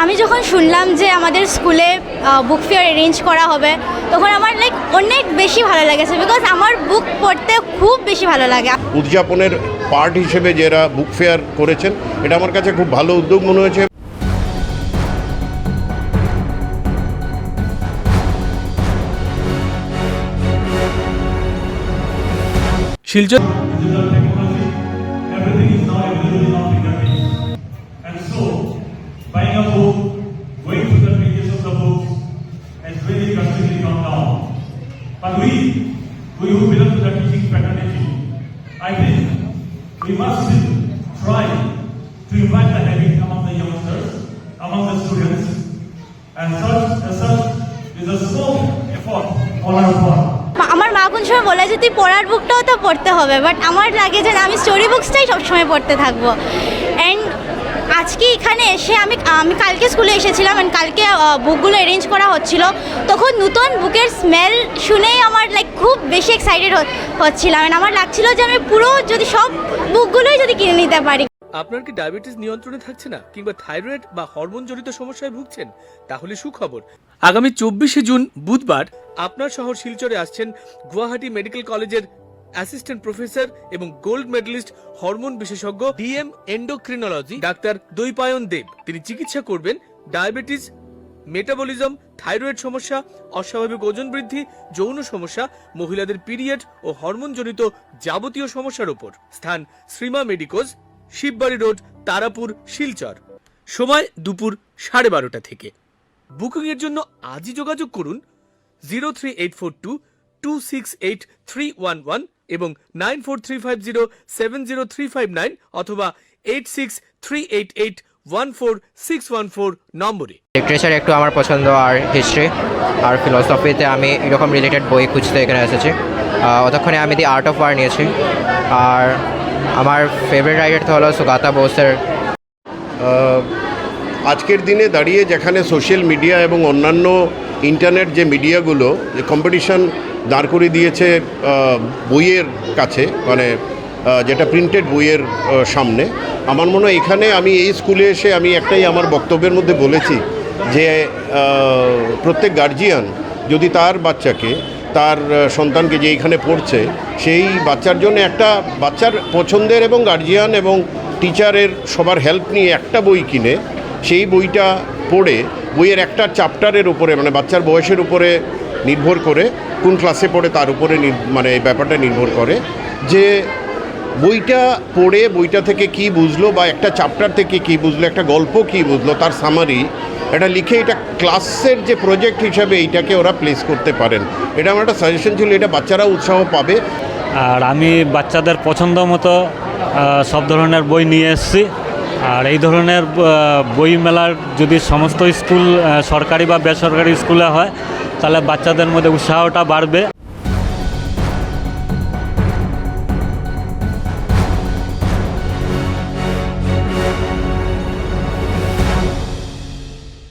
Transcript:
আমি যখন শুনলাম যে আমাদের স্কুলে বুক ফেয়ার অ্যারেঞ্জ করা হবে তখন আমার অনেক বেশি ভালো লেগেছে, বিকজ আমার বুক পড়তে খুব বেশি ভালো লাগে। উদযাপনের পার্ট হিসেবে যারা বুক ফেয়ার করেছেন, এটা আমার কাছে খুব ভালো উদ্যোগ মনে হয়েছে। Silchar buying a book, going through the pages of the book has very drastically gone down. But we who belong to the teaching fraternity, I think we must try to invite the habit among the youngsters, among the students, and such is a small effort on our part. আমার মা কোন সময় বলে যে তুই পড়ার বুকটাও তো পড়তে হবে, বাট আমার লাগে যে আমি স্টোরি বুকসটাই সবসময় পড়তে থাকবো। অ্যান্ড আজকে এখানে এসে আমি কালকে স্কুলে এসেছিলাম, অ্যান্ড কালকে বুকগুলো অ্যারেঞ্জ করা হচ্ছিল, তখন নতুন বুকের স্মেল শুনেই আমার খুব বেশি এক্সাইটেড হচ্ছিলাম। অ্যান্ড আমার লাগছিল যে আমি পুরো যদি সব বুকগুলোই যদি কিনে নিতে পারি। আপনার কি ডায়াবেটিস নিয়ন্ত্রণে থাকছে না, কিংবা থাইরয়েড বা হরমোন জনিত সমস্যায় ভুগছেন? তাহলে সুখবর, আগামী 24শে জুন বুধবার আপনার শহর শিলচরে আসছেন গুয়াহাটি মেডিকেল কলেজের অ্যাসিস্ট্যান্ট প্রফেসর এবং গোল্ড মেডেলিস্ট হরমোন বিশেষজ্ঞ ডিএম এন্ডোক্রিনোলজি ডাক্তার দৈপায়ন দেব। তিনি চিকিৎসা করবেন ডায়াবেটিস, মেটাবলিজম, থাইরয়েড সমস্যা, অস্বাভাবিক ওজন বৃদ্ধি, যৌন সমস্যা, মহিলাদের পিরিয়ড ও হরমোন জনিত যাবতীয় সমস্যার উপর। স্থান শ্রীমা মেডিকোজ, শিববাড়ি রোড, তারাপুর, শিলচর। সময় দুপুর 12:30 থেকে। বুকিং এর জন্য আজই যোগাযোগ করুন 03842268311 এবং 9435070359 অথবা 8638814614 নম্বরে। লিটারেচার একটু আমার পছন্দ, আর হিস্ট্রি আর ফিলোসফিতে আমি এরকম রিলেটেড বই খুঁজতে এখানে এসেছি। অতক্ষণে আমি দি আর্ট অফ ওয়ার নিয়েছি, আর আমার ফেভারিট রাইটার তো হলো সুগাতা বোসের। আজকের দিনে দাঁড়িয়ে যেখানে সোশ্যাল মিডিয়া এবং অন্যান্য ইন্টারনেট যে মিডিয়াগুলো যে কম্পিটিশন দাঁড় করে দিয়েছে বইয়ের কাছে, মানে যেটা প্রিন্টেড বইয়ের সামনে, আমার মনে হয় এখানে আমি এই স্কুলে এসে আমি একটাই আমার বক্তব্যের মধ্যে বলেছি যে প্রত্যেক গার্জিয়ান যদি তার বাচ্চাকে, তার সন্তানকে যে এখানে পড়ছে, সেই বাচ্চার জন্য একটা বাচ্চার পছন্দের এবং গার্জিয়ান এবং টিচারের সবার হেল্প নিয়ে একটা বই কিনে সেই বইটা পড়ে বইয়ের একটা চ্যাপ্টারের উপরে, মানে বাচ্চার বয়সের উপরে নির্ভর করে, কোন ক্লাসে পড়ে তার উপরে মানে এই ব্যাপারটা নির্ভর করে যে বইটা পড়ে বইটা থেকে কি বুঝলো, বা একটা চ্যাপ্টার থেকে কি বুঝলো, একটা গল্প কি বুঝলো, তার সামারি এটা লিখে এটা ক্লাসের যে প্রজেক্ট হিসাবে এইটাকে ওরা প্লেস করতে পারেন। এটা আমার একটা সাজেশন ছিল, এটা বাচ্চারা উৎসাহ পাবে। আর আমি বাচ্চাদের পছন্দ মতো সব ধরনের বই নিয়ে এসেছি। আর এই ধরনের বই মেলার যদি সমস্ত স্কুল সরকারি বা বেসরকারি স্কুলে হয়, তাহলে বাচ্চাদের মধ্যে উৎসাহটা বাড়বে।